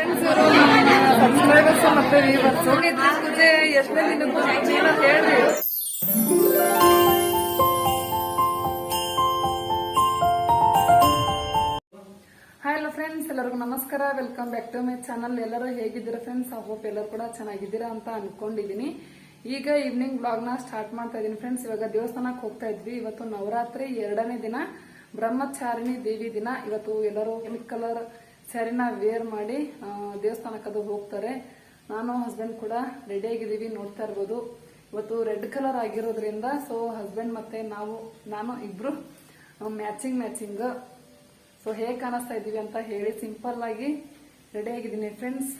Friends subscribers ಮತ್ತೆ viewers ಹೋಗಿದ್ರಿ ಪೂಜೆ ಎಷ್ಟನೇ ದಿನಕ್ಕೂ ಹೇಳ್ರಿ. ಹಾಯ್ ಹಲೋ ಫ್ರೆಂಡ್ಸ್, ಎಲ್ಲರಿಗೂ ನಮಸ್ಕಾರ. Welcome back to my channel. ಎಲ್ಲರೂ ಹೇಗಿದ್ದೀರಾ ಫ್ರೆಂಡ್ಸ್? ಐ ಹೋಪ್ ಎಲ್ಲರೂ ಕೂಡ ಚೆನ್ನಾಗಿದ್ದೀರಾ ಅಂತ ಅನ್ಕೊಂಡಿದೀನಿ. ಈಗ ಈವ್ನಿಂಗ್ ಬ್ಲಾಗ್ ನ ಸ್ಟಾರ್ಟ್ ಮಾಡ್ತಾ ಇದೀನಿ ಫ್ರೆಂಡ್ಸ್. ಇವಾಗ ದೇವಸ್ಥಾನಕ್ಕೆ ಹೋಗ್ತಾ ಇದ್ವಿ. ಇವತ್ತು ನವರಾತ್ರಿ 2ನೇ ದಿನ, ಬ್ರಹ್ಮಚಾರಿಣಿ ದೇವಿ ದಿನ. ಇವತ್ತು ಎಲ್ಲರೂ ಪಿಂಕ್ ಕಲರ್ ಸ್ಯಾರಿನ ವೇರ್ ಮಾಡಿ ದೇವಸ್ಥಾನಕ್ಕೆ ಅದು ಹೋಗ್ತಾರೆ. ನಾನು ಹಸ್ಬೆಂಡ್ ಕೂಡ ರೆಡಿ ಆಗಿದ್ದೀವಿ, ನೋಡ್ತಾ ಇರ್ಬೋದು. ಇವತ್ತು ರೆಡ್ ಕಲರ್ ಆಗಿರೋದ್ರಿಂದ ಸೊ ಹಸ್ಬೆಂಡ್ ಮತ್ತೆ ನಾನು ಇಬ್ರು ಮ್ಯಾಚಿಂಗ್. ಸೊ ಹೇಗೆ ಕಾಣಿಸ್ತಾ ಇದೀವಿ ಅಂತ ಹೇಳಿ ಸಿಂಪಲ್ ಆಗಿ ರೆಡಿ ಆಗಿದ್ದೀನಿ friends.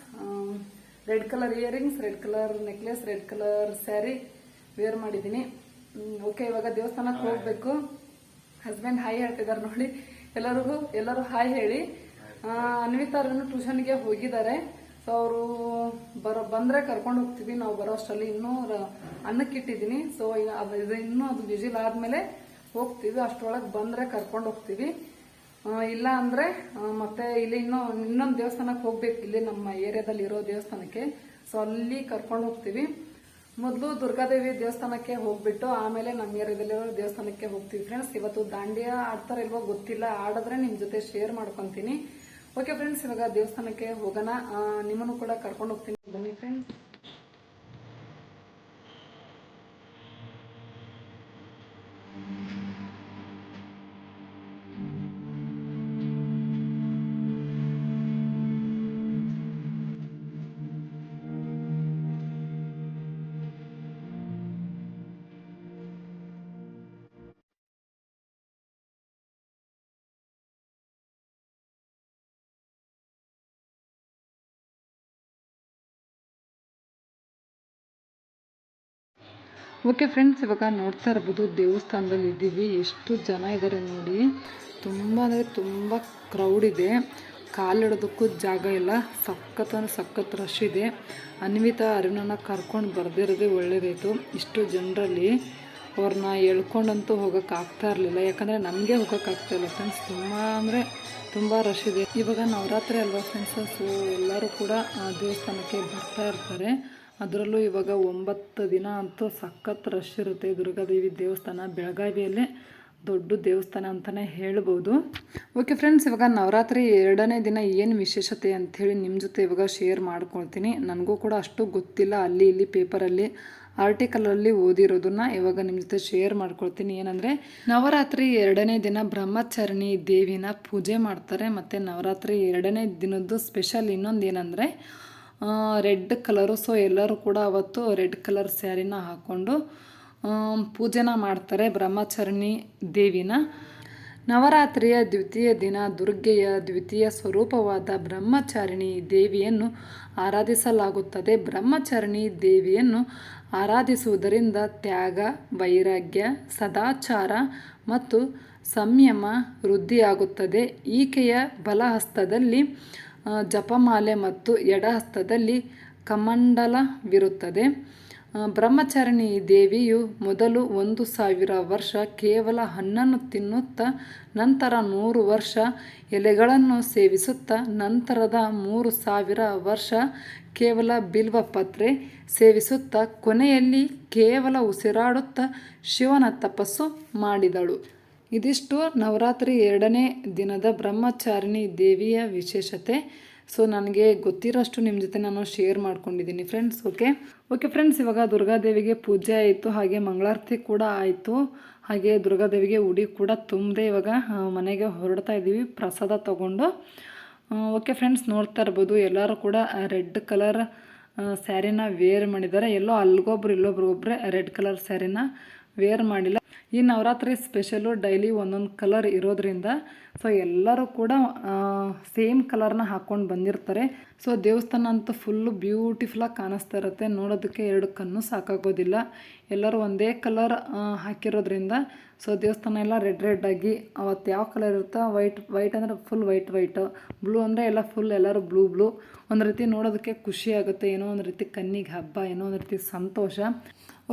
Red colour earrings, red colour necklace, red colour sari wear ಮಾಡಿದ್ದೀನಿ. ಓಕೆ, ಇವಾಗ ದೇವಸ್ಥಾನಕ್ಕೆ ಹೋಗ್ಬೇಕು. ಹಸ್ಬೆಂಡ್ ಹಾಯ್ ಹೇಳ್ತಿದ್ದಾರೆ ನೋಡಿ. ಎಲ್ಲರೂ ಹಾಯ್ ಹೇಳಿ. ಅನ್ವಿತಾರನ್ನು ಟ್ಯೂಷನ್ಗೆ ಹೋಗಿದ್ದಾರೆ. ಸೊ ಅವರು ಬಂದ್ರೆ ಕರ್ಕೊಂಡು ಹೋಗ್ತೀವಿ. ನಾವು ಬರೋ ಅಷ್ಟರಲ್ಲಿ ಇನ್ನೂ ಅನ್ನಕ್ಕಿಟ್ಟಿದ್ದೀನಿ. ಸೊ ಇನ್ನೂ ಅದು ವಿಜಿಲ್ ಆದ್ಮೇಲೆ ಹೋಗ್ತೀವಿ. ಅಷ್ಟರೊಳಗೆ ಬಂದ್ರೆ ಕರ್ಕೊಂಡು ಹೋಗ್ತೀವಿ. ಇಲ್ಲ ಅಂದ್ರೆ ಮತ್ತೆ ಇಲ್ಲಿ ಇನ್ನೊಂದು ದೇವಸ್ಥಾನಕ್ಕೆ ಹೋಗ್ಬೇಕು, ಇಲ್ಲಿ ನಮ್ಮ ಏರಿಯಾದಲ್ಲಿ ಇರೋ ದೇವಸ್ಥಾನಕ್ಕೆ. ಸೊ ಅಲ್ಲಿ ಕರ್ಕೊಂಡು ಹೋಗ್ತೀವಿ. ಮೊದಲು ದುರ್ಗಾದೇವಿ ದೇವಸ್ಥಾನಕ್ಕೆ ಹೋಗ್ಬಿಟ್ಟು ಆಮೇಲೆ ನಮ್ಮ ಏರಿಯಾದಲ್ಲಿರೋ ದೇವಸ್ಥಾನಕ್ಕೆ ಹೋಗ್ತೀವಿ ಫ್ರೆಂಡ್ಸ್. ಇವತ್ತು ದಾಂಡಿಯಾ ಆಡ್ತಾರ ಇಲ್ವೋ ಗೊತ್ತಿಲ್ಲ, ಆಡಿದ್ರೆ ನಿಮ್ ಜೊತೆ ಶೇರ್ ಮಾಡ್ಕೊಂತೀನಿ. ಓಕೆ ಫ್ರೆಂಡ್ಸ್, ಇವಾಗ ದೇವಸ್ಥಾನಕ್ಕೆ ಹೋಗೋಣ. ನಿಮ್ಮನ್ನು ಕೂಡ ಕರ್ಕೊಂಡು ಹೋಗ್ತೀನಿ, ಬನ್ನಿ ಫ್ರೆಂಡ್ಸ್. ಓಕೆ ಫ್ರೆಂಡ್ಸ್, ಇವಾಗ ನೋಡ್ತಾ ಇರ್ಬೋದು ದೇವಸ್ಥಾನದಲ್ಲಿ ಇದ್ದೀವಿ. ಎಷ್ಟು ಜನ ಇದ್ದಾರೆ ನೋಡಿ. ತುಂಬ ಅಂದರೆ ತುಂಬ ಕ್ರೌಡ್ ಇದೆ. ಕಾಲಿಡೋದಕ್ಕೂ ಜಾಗ ಇಲ್ಲ. ಸಖತ್ ರಶ್ ಇದೆ. ಅನ್ವಿತಾ ಅರುಣನ ಕರ್ಕೊಂಡು ಬರ್ದಿರೋದೇ ಒಳ್ಳೇದಾಯಿತು. ಇಷ್ಟು ಜನರಲ್ಲಿ ಅವ್ರನ್ನ ಎಳ್ಕೊಂಡಂತೂ ಹೋಗೋಕ್ಕಾಗ್ತಾ ಇರಲಿಲ್ಲ. ಯಾಕಂದರೆ ನಮಗೆ ಹೋಗೋಕ್ಕಾಗ್ತಾ ಇಲ್ಲ ಫ್ರೆಂಡ್ಸ್. ತುಂಬ ಅಂದರೆ ತುಂಬ ರಶ್ ಇದೆ. ಇವಾಗ ನವರಾತ್ರಿ ಅಲ್ವಾ ಫ್ರೆಂಡ್ಸ್. ಸೊ ಎಲ್ಲರೂ ಕೂಡ ದೇವಸ್ಥಾನಕ್ಕೆ ಬರ್ತಾ ಇರ್ತಾರೆ. ಅದರಲ್ಲೂ ಇವಾಗ 9 ದಿನ ಅಂತೂ ಸಖತ್ ರಶ್ ಇರುತ್ತೆ. ದುರ್ಗಾದೇವಿ ದೇವಸ್ಥಾನ ಬೆಳಗಾವಿಯಲ್ಲೇ ದೊಡ್ಡ ದೇವಸ್ಥಾನ ಅಂತಲೇ ಹೇಳ್ಬೋದು. ಓಕೆ ಫ್ರೆಂಡ್ಸ್, ಇವಾಗ ನವರಾತ್ರಿ 2ನೇ ದಿನ ಏನು ವಿಶೇಷತೆ ಅಂಥೇಳಿ ನಿಮ್ಮ ಜೊತೆ ಇವಾಗ ಶೇರ್ ಮಾಡ್ಕೊಳ್ತೀನಿ. ನನಗೂ ಕೂಡ ಅಷ್ಟು ಗೊತ್ತಿಲ್ಲ. ಅಲ್ಲಿ ಇಲ್ಲಿ ಪೇಪರಲ್ಲಿ ಆರ್ಟಿಕಲಲ್ಲಿ ಓದಿರೋದನ್ನ ಇವಾಗ ನಿಮ್ಮ ಜೊತೆ ಶೇರ್ ಮಾಡ್ಕೊಳ್ತೀನಿ. ಏನಂದರೆ ನವರಾತ್ರಿ 2ನೇ ದಿನ ಬ್ರಹ್ಮಚಾರಿಣಿ ದೇವಿನ ಪೂಜೆ ಮಾಡ್ತಾರೆ. ಮತ್ತು ನವರಾತ್ರಿ 2ನೇ ದಿನದ್ದು ಸ್ಪೆಷಲ್ ಇನ್ನೊಂದು ಏನಂದರೆ ರೆಡ್ ಕಲರು. ಸೊ ಎಲ್ಲರೂ ಕೂಡ ಅವತ್ತು ರೆಡ್ ಕಲರ್ ಸ್ಯಾರಿನ ಹಾಕ್ಕೊಂಡು ಪೂಜೆನ ಮಾಡ್ತಾರೆ ಬ್ರಹ್ಮಚಾರಿಣಿ ದೇವಿನ. ನವರಾತ್ರಿಯ ದ್ವಿತೀಯ ದಿನ ದುರ್ಗೆಯ ದ್ವಿತೀಯ ಸ್ವರೂಪವಾದ ಬ್ರಹ್ಮಚಾರಿಣಿ ದೇವಿಯನ್ನು ಆರಾಧಿಸಲಾಗುತ್ತದೆ. ಬ್ರಹ್ಮಚಾರಿಣಿ ದೇವಿಯನ್ನು ಆರಾಧಿಸುವುದರಿಂದ ತ್ಯಾಗ, ವೈರಾಗ್ಯ, ಸದಾಚಾರ ಮತ್ತು ಸಂಯಮ ವೃದ್ಧಿಯಾಗುತ್ತದೆ. ಈಕೆಯ ಬಲಹಸ್ತದಲ್ಲಿ ಜಪಮಾಲೆ ಮತ್ತು ಎಡಹಸ್ತದಲ್ಲಿ ಕಮಂಡಲವಿರುತ್ತದೆ. ಬ್ರಹ್ಮಚಾರಿಣಿ ದೇವಿಯು ಮೊದಲು 1000 ವರ್ಷ ಕೇವಲ ಹಣ್ಣನ್ನು ತಿನ್ನುತ್ತಾ, ನಂತರ 100 ವರ್ಷ ಎಲೆಗಳನ್ನು ಸೇವಿಸುತ್ತಾ, ನಂತರದ 3000 ವರ್ಷ ಕೇವಲ ಬಿಲ್ವಪತ್ರೆ ಸೇವಿಸುತ್ತಾ, ಕೊನೆಯಲ್ಲಿ ಕೇವಲ ಉಸಿರಾಡುತ್ತಾ ಶಿವನ ತಪಸ್ಸು ಮಾಡಿದಳು. ಇದಿಷ್ಟು ನವರಾತ್ರಿ 2ನೇ ದಿನದ ಬ್ರಹ್ಮಚಾರಿಣಿ ದೇವಿಯ ವಿಶೇಷತೆ. ಸೊ ನನಗೆ ಗೊತ್ತಿರೋಷ್ಟು ನಿಮ್ಮ ಜೊತೆ ನಾನು ಶೇರ್ ಮಾಡ್ಕೊಂಡಿದ್ದೀನಿ ಫ್ರೆಂಡ್ಸ್. ಓಕೆ ಫ್ರೆಂಡ್ಸ್, ಇವಾಗ ದುರ್ಗಾದೇವಿಗೆ ಪೂಜೆ ಆಯಿತು, ಹಾಗೆ ಮಂಗಳಾರತಿ ಕೂಡ ಆಯಿತು, ಹಾಗೆ ದುರ್ಗಾದೇವಿಗೆ ಉಡಿ ಕೂಡ ತುಂಬದೆ ಇವಾಗ ಮನೆಗೆ ಹೊರಡ್ತಾ ಇದ್ದೀವಿ ಪ್ರಸಾದ ತಗೊಂಡು. ಓಕೆ ಫ್ರೆಂಡ್ಸ್, ನೋಡ್ತಾ ಇರ್ಬೋದು ಎಲ್ಲರೂ ಕೂಡ ರೆಡ್ ಕಲರ್ ಸ್ಯಾರಿನ ವೇರ್ ಮಾಡಿದ್ದಾರೆ. ಎಲ್ಲೋ ಇಲ್ಲೊಬ್ರೆ ರೆಡ್ ಕಲರ್ ಸ್ಯಾರಿನ ವೇರ್ ಮಾಡಿಲ್ಲ. ಈ ನವರಾತ್ರಿ ಸ್ಪೆಷಲು ಡೈಲಿ ಒಂದೊಂದು ಕಲರ್ ಇರೋದ್ರಿಂದ ಸೊ ಎಲ್ಲರೂ ಕೂಡ ಸೇಮ್ ಕಲರ್ನ ಹಾಕ್ಕೊಂಡು ಬಂದಿರ್ತಾರೆ. ಸೊ ದೇವಸ್ಥಾನ ಅಂತೂ ಫುಲ್ಲು ಬ್ಯೂಟಿಫುಲ್ಲಾಗಿ ಕಾಣಿಸ್ತಾ ಇರುತ್ತೆ. ನೋಡೋದಕ್ಕೆ 2 ಕಣ್ಣು ಸಾಕಾಗೋದಿಲ್ಲ. ಎಲ್ಲರೂ ಒಂದೇ ಕಲರ್ ಹಾಕಿರೋದ್ರಿಂದ ಸೊ ದೇವಸ್ಥಾನ ಎಲ್ಲ ರೆಡ್ ಆಗಿ, ಅವತ್ತು ಯಾವ ಕಲರ್ ಇರುತ್ತೋ ವೈಟ್ ಅಂದರೆ ಫುಲ್ ವೈಟ್, ಬ್ಲೂ ಅಂದರೆ ಎಲ್ಲ ಫುಲ್ ಎಲ್ಲರೂ ಬ್ಲೂ. ಒಂದು ರೀತಿ ನೋಡೋದಕ್ಕೆ ಖುಷಿ ಆಗುತ್ತೆ. ಏನೋ ಒಂದು ರೀತಿ ಕಣ್ಣಿಗೆ ಹಬ್ಬ, ಏನೋ ಒಂದು ರೀತಿ ಸಂತೋಷ.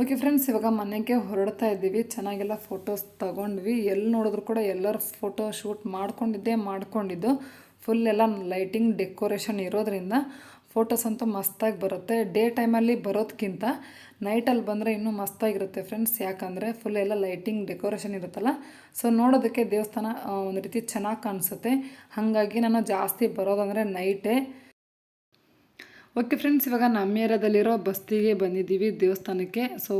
ಓಕೆ ಫ್ರೆಂಡ್ಸ್, ಇವಾಗ ಮನೆಗೆ ಹೊರಡ್ತಾ ಇದ್ದೀವಿ. ಚೆನ್ನಾಗೆಲ್ಲ ಫೋಟೋಸ್ ತಗೊಂಡ್ವಿ. ಎಲ್ಲಿ ನೋಡಿದ್ರು ಕೂಡ ಎಲ್ಲರೂ ಫೋಟೋ ಶೂಟ್ ಮಾಡ್ಕೊಂಡಿದ್ದು ಫುಲ್ ಎಲ್ಲ ಲೈಟಿಂಗ್ ಡೆಕೋರೇಷನ್ ಇರೋದ್ರಿಂದ ಫೋಟೋಸ್ ಅಂತೂ ಮಸ್ತಾಗಿ ಬರುತ್ತೆ. ಡೇ ಟೈಮಲ್ಲಿ ಬರೋದಕ್ಕಿಂತ ನೈಟಲ್ಲಿ ಬಂದರೆ ಇನ್ನೂ ಮಸ್ತಾಗಿರುತ್ತೆ ಫ್ರೆಂಡ್ಸ್. ಯಾಕಂದರೆ ಫುಲ್ ಎಲ್ಲ ಲೈಟಿಂಗ್ ಡೆಕೋರೇಷನ್ ಇರುತ್ತಲ್ಲ, ಸೊ ನೋಡೋದಕ್ಕೆ ದೇವಸ್ಥಾನ ಒಂದು ರೀತಿ ಚೆನ್ನಾಗಿ ಕಾಣಿಸುತ್ತೆ. ಹಾಗಾಗಿ ನಾನು ಜಾಸ್ತಿ ಬರೋದಂದರೆ ನೈಟೇ. ಓಕೆ ಫ್ರೆಂಡ್ಸ್, ಇವಾಗ ನಮ್ಮ ಏರಿಯಾದಲ್ಲಿರೋ ಬಸ್ತಿಗೆ ಬಂದಿದ್ದೀವಿ ದೇವಸ್ಥಾನಕ್ಕೆ. ಸೊ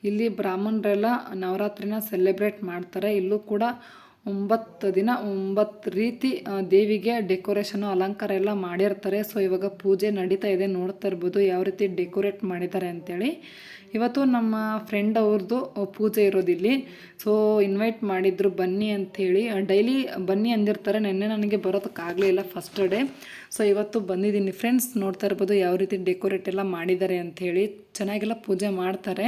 ಇಲ್ಲಿ ಬ್ರಾಹ್ಮಣರೆಲ್ಲ ನವರಾತ್ರಿನ ಸೆಲೆಬ್ರೇಟ್ ಮಾಡ್ತಾರೆ. ಇಲ್ಲೂ ಕೂಡ 9 ದಿನ 9 ರೀತಿ ದೇವಿಗೆ ಡೆಕೋರೇಷನು ಅಲಂಕಾರ ಎಲ್ಲ ಮಾಡಿರ್ತಾರೆ. ಸೊ ಇವಾಗ ಪೂಜೆ ನಡೀತಾ ಇದೆ, ನೋಡ್ತಾ ಇರ್ಬೋದು ಯಾವ ರೀತಿ ಡೆಕೋರೇಟ್ ಮಾಡಿದ್ದಾರೆ ಅಂಥೇಳಿ. ಇವತ್ತು ನಮ್ಮ ಫ್ರೆಂಡ್ ಅವ್ರದ್ದು ಪೂಜೆ ಇರೋದಿಲ್ಲಿ. ಸೊ ಇನ್ವೈಟ್ ಮಾಡಿದ್ರು ಬನ್ನಿ ಅಂಥೇಳಿ. ಡೈಲಿ ಬನ್ನಿ ಅಂದಿರ್ತಾರೆ. ನೆನ್ನೆ ನನಗೆ ಬರೋದಕ್ಕಾಗಲಿಲ್ಲ ಫಸ್ಟ್ ಡೇ. ಸೊ ಇವತ್ತು ಬಂದಿದ್ದೀನಿ ಫ್ರೆಂಡ್ಸ್. ನೋಡ್ತಾ ಇರ್ಬೋದು ಯಾವ ರೀತಿ ಡೆಕೋರೇಟ್ ಎಲ್ಲ ಮಾಡಿದ್ದಾರೆ ಅಂಥೇಳಿ. ಚೆನ್ನಾಗೆಲ್ಲ ಪೂಜೆ ಮಾಡ್ತಾರೆ.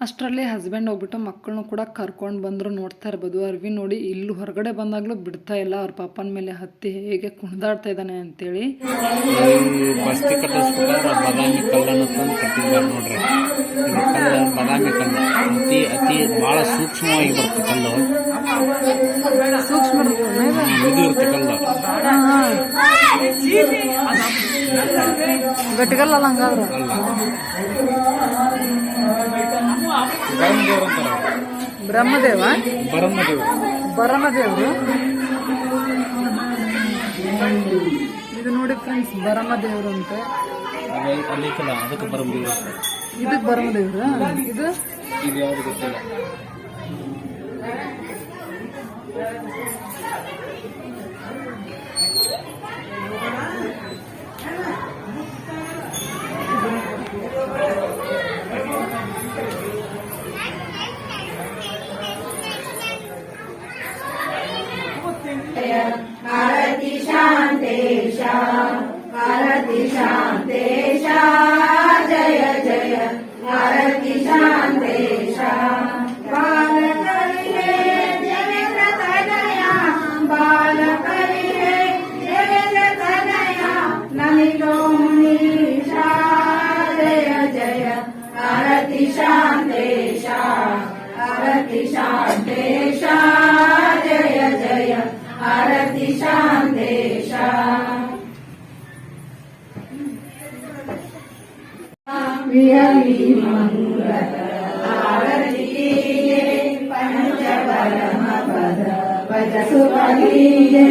ಅಷ್ಟರಲ್ಲಿ ಹಸ್ಬೆಂಡ್ ಹೋಗ್ಬಿಟ್ಟು ಮಕ್ಕಳನ್ನೂ ಕೂಡ ಕರ್ಕೊಂಡು ಬಂದರು. ನೋಡ್ತಾ ಇರ್ಬೋದು ಅರ್ವಿ ನೋಡಿ ಇಲ್ಲಿ ಹೊರಗಡೆ ಬಂದಾಗಲೂ ಬಿಡ್ತಾ ಇಲ್ಲ. ಅವ್ರ ಪಾಪನ ಮೇಲೆ ಹತ್ತಿ ಹೇಗೆ ಕುಣಿದಾಡ್ತಾ ಇದ್ದಾನೆ ಅಂತೇಳಿ. ಬಸ್ತಿ ಕಟ್ಟಿಸ್ಬೇಕಾದ್ರೆ ಬಾದಾಮಿ ಕಲ್ಲನ್ನು ತಂದು ಕಟ್ಟಿದ್ದಾರೆ ನೋಡ್ರಿ. ಇದು ಕಲ್ಲು ಬಾದಾಮಿ ಕಲ್ಲು ಅತಿ ಭಾಳ ಸೂಕ್ಷ್ಮವಾಗಿ ಬರುತ್ತೆ ಕಲ್ಲು. ಸೂಕ್ಷ್ಮ ಇದು ಇರುತ್ತೆ ಕಲ್ಲು, ಗಟ್ಟಿಗಲ್ಲ ಹಂಗಾದ್ರೆ. ಬ್ರಹ್ಮದೇವ ಬರಮದೇವರು ಇದು ನೋಡಿ ಫ್ರೆಂಡ್ಸ್, ಬರಮದೇವರು ಅಂತೆ. ಅದಕ್ಕೆ ಬರಮದೇವರು, ಇದಕ್ಕೆ ಬರಮದೇವ್ರ. ಇದು ಯಾವ್ದು ಗೊತ್ತಿಲ್ಲ. भारती शान्तेशा भारती शान्तेशा जय जय भारती शान्तेशा बालकरिहे देवेन्द्र तनया बालकरिहे देवेन्द्र तनया नमितो मुनीषा जय जय भारती शान्तेशा भारती शान्तेशा जय जय भारती शान्तेशा विहरि मंगल आरती पंच परम पद पद सुपलीजे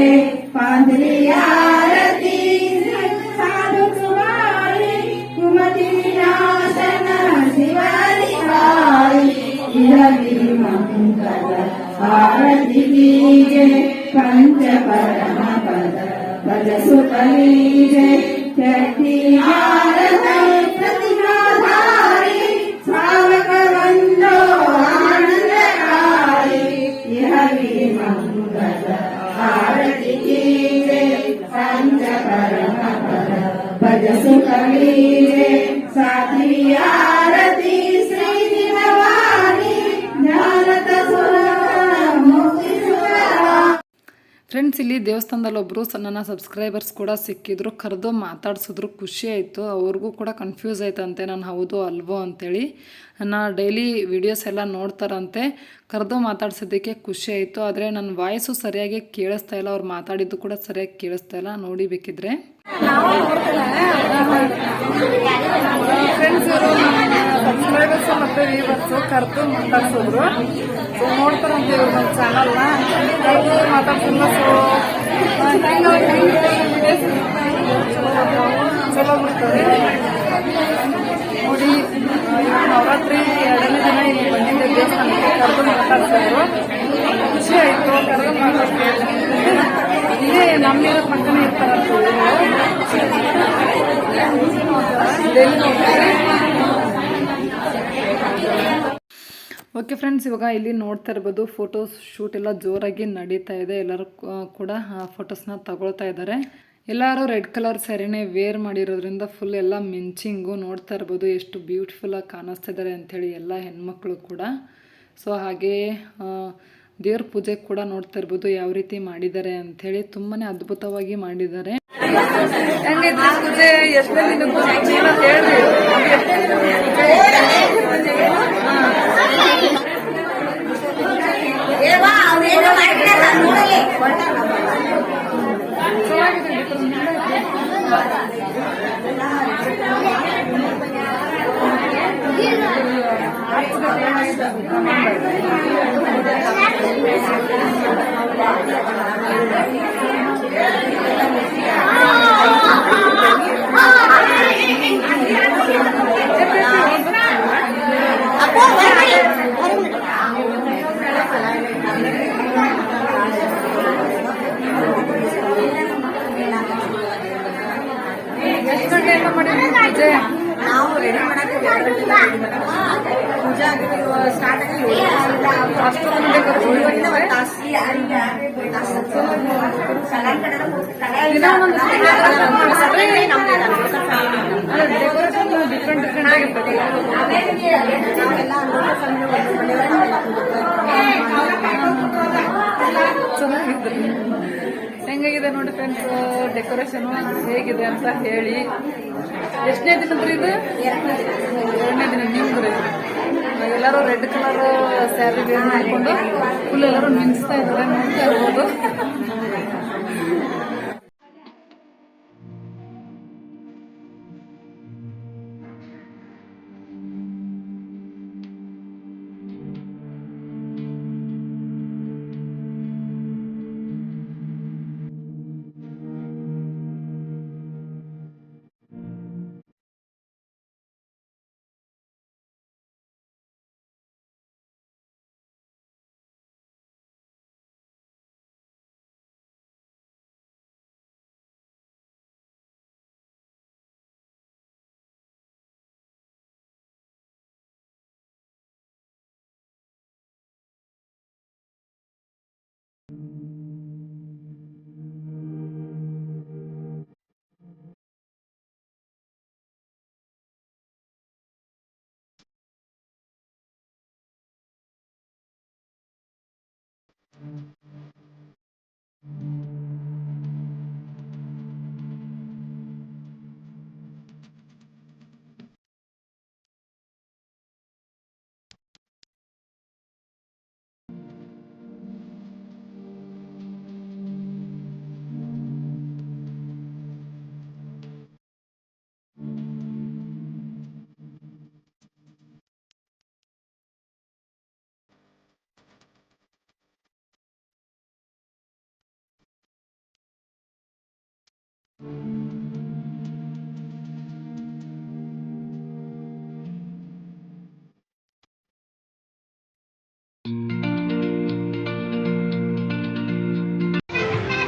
पांधरी आरती साधु कुमारी कुमति विनाशन शिवारी काली विहरि मंगल आरती कीजे पंच परम पद पद सुपलीजे शक्ति आरती प्रतिमाधारी श्रावक वंदो आनंदकारी हरि मंगल आरती कीजे पंच परम पद पद सुपलीजे साध्वी आरती श्री भवानी ಜ್ಞಾನದ ಮುಕ್ತಿ ಸುರ. ಫ್ರೆಂಡ್ಸ್, ಇಲ್ಲಿ ದೇವಸ್ಥಾನದಲ್ಲಿ ಒಬ್ಬರು ನನ್ನ ಸಬ್ಸ್ಕ್ರೈಬರ್ಸ್ ಕೂಡ ಸಿಕ್ಕಿದ್ರು, ಕರೆದು ಮಾತಾಡ್ಸಿದ್ರು. ಖುಷಿ ಆಯಿತು. ಅವ್ರಿಗೂ ಕೂಡ ಕನ್ಫ್ಯೂಸ್ ಆಯ್ತಂತೆ ನಾನು ಹೌದು ಅಲ್ವೋ ಅಂಥೇಳಿ. ನನ್ನ ಡೈಲಿ ವಿಡಿಯೋಸ್ ಎಲ್ಲ ನೋಡ್ತಾರಂತೆ. ಕರೆದು ಮಾತಾಡ್ಸೋದಕ್ಕೆ ಖುಷಿ ಆಯಿತು. ಆದರೆ ನನ್ನ ವಾಯ್ಸು ಸರಿಯಾಗಿ ಕೇಳಿಸ್ತಾ ಇಲ್ಲ, ಅವ್ರು ಮಾತಾಡಿದ್ದು ಕೂಡ ಸರಿಯಾಗಿ ಕೇಳಿಸ್ತಾ ಇಲ್ಲ. ನೋಡಿ ಬೇಕಿದ್ರೆ ಫ್ರೆಂಡ್ಸ್, ಇವರು ಸಬ್ಸ್ಕ್ರೈಬರ್ಸು ಮತ್ತು ವ್ಯೂವರ್ಸು ಕರೆದು ಮಾತಾಡ್ಸಿದ್ರು. ಸೊ ನೋಡ್ತಾರಂತೆ ಇವರು ನಮ್ಮ ಚಾನಲ್ನ ಕರೆದು ಮಾತಾಡ್ಸಿಲ್ಲ. ಸೊ ಚಲೋ ಬಿಡ್ತಾರೆ ನೋಡಿ. ನವರಾತ್ರಿ 2ನೇ ದಿನ ಇಲ್ಲಿ ಬಂದಿದ್ದೆ ದೇವಸ್ಥಾನಕ್ಕೆ. ಕರೆದು ಮಾತಾಡ್ತಿದ್ರು, ಖುಷಿ ಆಯಿತು. ಕರೆದು ಮಾತಾಡ್ತಿದ್ರು. ಇಲ್ಲೇ ನಮ್ಮ ಪಕ್ಕನೇ ಇರ್ತಾರಂತ. ಓಕೆ ಫ್ರೆಂಡ್ಸ್, ಇವಾಗ ಇಲ್ಲಿ ನೋಡ್ತಾ ಇರ್ಬೋದು ಫೋಟೋ ಶೂಟ್ ಎಲ್ಲ ಜೋರಾಗಿ ನಡೀತಾ ಇದೆ. ಎಲ್ಲರೂ ಕೂಡ ಫೋಟೋಸ್ನ ತಗೊಳ್ತಾ ಇದ್ದಾರೆ. ಎಲ್ಲರೂ ರೆಡ್ ಕಲರ್ ಸ್ಯಾರಿನೇ ವೇರ್ ಮಾಡಿರೋದ್ರಿಂದ ಫುಲ್ ಎಲ್ಲ ಮಿಂಚಿಂಗು. ನೋಡ್ತಾ ಇರ್ಬೋದು ಎಷ್ಟು ಬ್ಯೂಟಿಫುಲ್ಲಾಗಿ ಕಾಣಿಸ್ತಾ ಇದ್ದಾರೆ ಅಂಥೇಳಿ ಎಲ್ಲ ಹೆಣ್ಮಕ್ಳು ಕೂಡ. ಸೊ ಹಾಗೇ ದೇವ್ರ ಪೂಜೆ ಕೂಡ ನೋಡ್ತಾ ಇರ್ಬೋದು ಯಾವ ರೀತಿ ಮಾಡಿದ್ದಾರೆ ಅಂಥೇಳಿ. ತುಂಬಾ ಅದ್ಭುತವಾಗಿ ಮಾಡಿದ್ದಾರೆ. ಹೆಂಗೈತೆ ಪೂಜೆ? ಎಷ್ಟನೇ ದಿನಕ್ಕೂ ಹೇಳ್ರಿ. ಚೆನ್ನಾಗಿದೆ ಎಷ್ಟು ಗಂಟೆಯಿಂದ ಮಾಡಿದ್ರಿ ಪೂಜೆ? ನಾವು ರೆಡಿ ಮಾಡಕ್ಕೆ ಪೂಜಾ ಸ್ಟಾರ್ಟ್ ಆಗಿ ಅಷ್ಟೊಂದು ಡೆಕೋರೇಷನ್ ಡಿಫ್ರೆಂಟ್ ಡಿಫ್ರೆಂಟ್ ಆಗಿರ್ತದೆ. ಚೆನ್ನಾಗಿದೆ. ಹೆಂಗಾಗಿದೆ ನೋಡಿ ಫ್ರೆಂಡ್ಸ್ ಡೆಕೋರೇಷನ್ ಹೇಗಿದೆ ಅಂತ ಹೇಳಿ. ಎಷ್ಟನೇ ದಿನದ್ರಿ ಇದು? 2ನೇ ದಿನ. ನಿಮ್ದು ಎಲ್ಲರೂ ರೆಡ್ ಕಲರ್ ಸ್ಯಾರಿ ವೇರ್ ಮಾಡಿಕೊಂಡು ಫುಲ್ ಎಲ್ಲರೂ ಮಿಂಚ್ತಾ ಇದ್ದಾರೆ, ನೋಡ್ತಾ ಇರ್ಬೋದು.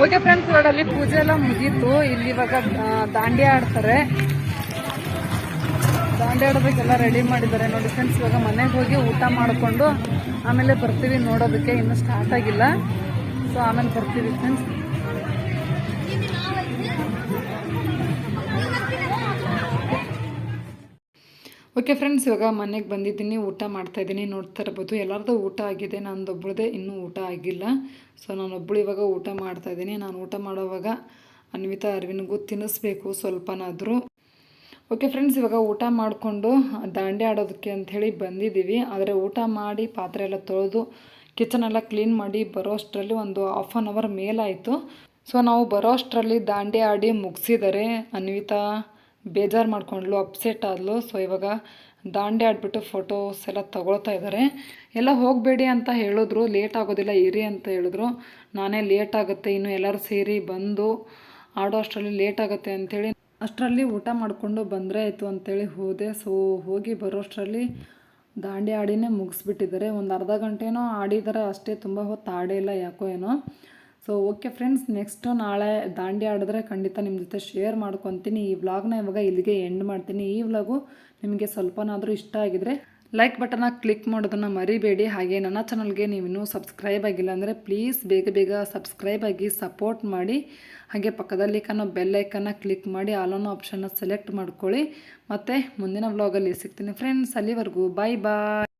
ಓಕೆ ಫ್ರೆಂಡ್ಸ್, ಇವಾಗ ಅಲ್ಲಿ ಪೂಜೆ ಎಲ್ಲ ಮುಗೀತು. ಇಲ್ಲಿ ಇವಾಗ ದಾಂಡಿಯಾ ಆಡ್ತಾರೆ. ದಾಂಡಿಯಾ ಆಡೋದಕ್ಕೆಲ್ಲ ರೆಡಿ ಮಾಡಿದ್ದಾರೆ ನೋಡಿ ಫ್ರೆಂಡ್ಸ್. ಇವಾಗ ಮನೆಗೆ ಹೋಗಿ ಊಟ ಮಾಡಿಕೊಂಡು ಆಮೇಲೆ ಬರ್ತೀವಿ ನೋಡೋದಕ್ಕೆ. ಇನ್ನೂ ಸ್ಟಾರ್ಟ್ ಆಗಿಲ್ಲ, ಸೊ ಆಮೇಲೆ ಬರ್ತೀವಿ ಫ್ರೆಂಡ್ಸ್. ಓಕೆ ಫ್ರೆಂಡ್ಸ್, ಇವಾಗ ಮನೆಗೆ ಬಂದಿದ್ದೀನಿ, ಊಟ ಮಾಡ್ತಾಯಿದ್ದೀನಿ. ನೋಡ್ತಾ ಇರ್ಬೋದು ಎಲ್ಲರದ್ದು ಊಟ ಆಗಿದೆ, ನಂದೊಬ್ಬಳದೇ ಇನ್ನೂ ಊಟ ಆಗಿಲ್ಲ. ಸೊ ನಾನೊಬ್ಬಳು ಇವಾಗ ಊಟ ಮಾಡ್ತಾಯಿದ್ದೀನಿ. ನಾನು ಊಟ ಮಾಡೋವಾಗ ಅನ್ವಿತಾ ಅರವಿಂದ್ಗೂ ತಿನ್ನಿಸ್ಬೇಕು ಸ್ವಲ್ಪನಾದರೂ. ಓಕೆ ಫ್ರೆಂಡ್ಸ್, ಇವಾಗ ಊಟ ಮಾಡಿಕೊಂಡು ದಾಂಡಿಯಾ ಆಡೋದಕ್ಕೆ ಅಂಥೇಳಿ ಬಂದಿದ್ದೀವಿ. ಆದರೆ ಊಟ ಮಾಡಿ ಪಾತ್ರೆ ಎಲ್ಲ ತೊಳೆದು ಕಿಚನ್ ಎಲ್ಲ ಕ್ಲೀನ್ ಮಾಡಿ ಬರೋ ಅಷ್ಟರಲ್ಲಿ ಒಂದು 1/2 hour ಮೇಲಾಯಿತು. ಸೊ ನಾವು ಬರೋ ಅಷ್ಟರಲ್ಲಿ ದಾಂಡಿಯಾ ಆಡಿ ಮುಗಿಸಿದ್ದಾರೆ. ಅನ್ವಿತಾ ಬೇಜಾರು ಮಾಡ್ಕೊಂಡ್ಲು, ಅಪ್ಸೆಟ್ ಆದಳು. ಸೊ ಇವಾಗ ದಾಂಡಿಯಾ ಆಡಿಬಿಟ್ಟು ಫೋಟೋಸ್ ಎಲ್ಲ ತಗೊಳ್ತಾ ಇದ್ದಾರೆ. ಎಲ್ಲ ಹೋಗಬೇಡಿ ಅಂತ ಹೇಳಿದ್ರು, ಲೇಟ್ ಆಗೋದಿಲ್ಲ ಇರಿ ಅಂತ ಹೇಳಿದ್ರು. ನಾನೇ ಲೇಟ್ ಆಗುತ್ತೆ, ಇನ್ನು ಎಲ್ಲರೂ ಸೇರಿ ಬಂದು ಆಡೋ ಅಷ್ಟರಲ್ಲಿ ಲೇಟ್ ಆಗುತ್ತೆ ಅಂಥೇಳಿ ಅಷ್ಟರಲ್ಲಿ ಊಟ ಮಾಡಿಕೊಂಡು ಬಂದರೆ ಆಯಿತು ಅಂಥೇಳಿ ಹೋದೆ. ಸೊ ಹೋಗಿ ಬರೋ ಅಷ್ಟರಲ್ಲಿ ದಾಂಡಿಯಾ ಆಡಿನೇ ಮುಗಿಸ್ಬಿಟ್ಟಿದ್ದಾರೆ. ಒಂದು ಅರ್ಧ ಗಂಟೆನೋ ಆಡಿದ್ದಾರೆ ಅಷ್ಟೇ, ತುಂಬ ಹೊತ್ತು ಆಡೇ ಇಲ್ಲ ಯಾಕೋ ಏನೋ. ಸೊ ಓಕೆ ಫ್ರೆಂಡ್ಸ್, ನೆಕ್ಸ್ಟು ನಾಳೆ ದಾಂಡಿಯಾ ಆಡಿದ್ರೆ ಖಂಡಿತ ನಿಮ್ಮ ಜೊತೆ ಶೇರ್ ಮಾಡ್ಕೊತೀನಿ. ಈ ವ್ಲಾಗ್ನ ಇವಾಗ ಇಲ್ಲಿಗೆ ಎಂಡ್ ಮಾಡ್ತೀನಿ. ಈ ವ್ಲಾಗು ನಿಮಗೆ ಸ್ವಲ್ಪನಾದರೂ ಇಷ್ಟ ಆಗಿದರೆ ಲೈಕ್ ಬಟನ್ನ ಕ್ಲಿಕ್ ಮಾಡೋದನ್ನು ಮರಿಬೇಡಿ. ಹಾಗೆ ನನ್ನ ಚಾನಲ್ಗೆ ನೀವು ಇನ್ನೂ ಸಬ್ಸ್ಕ್ರೈಬ್ ಆಗಿಲ್ಲ ಅಂದರೆ ಪ್ಲೀಸ್ ಬೇಗ ಬೇಗ ಸಬ್ಸ್ಕ್ರೈಬ್ ಆಗಿ ಸಪೋರ್ಟ್ ಮಾಡಿ. ಹಾಗೆ ಪಕ್ಕದಲ್ಲಿ ಕಾಣೋ ಬೆಲ್ ಐಕನ್ನ ಕ್ಲಿಕ್ ಮಾಡಿ ಆಲ್ ಅನ್ನೋ ಆಪ್ಷನ್ನ ಸೆಲೆಕ್ಟ್ ಮಾಡ್ಕೊಳ್ಳಿ. ಮತ್ತು ಮುಂದಿನ ವ್ಲಾಗಲ್ಲಿ ಸಿಗ್ತೀನಿ ಫ್ರೆಂಡ್ಸ್. ಅಲ್ಲಿವರೆಗೂ ಬಾಯ್ ಬಾಯ್.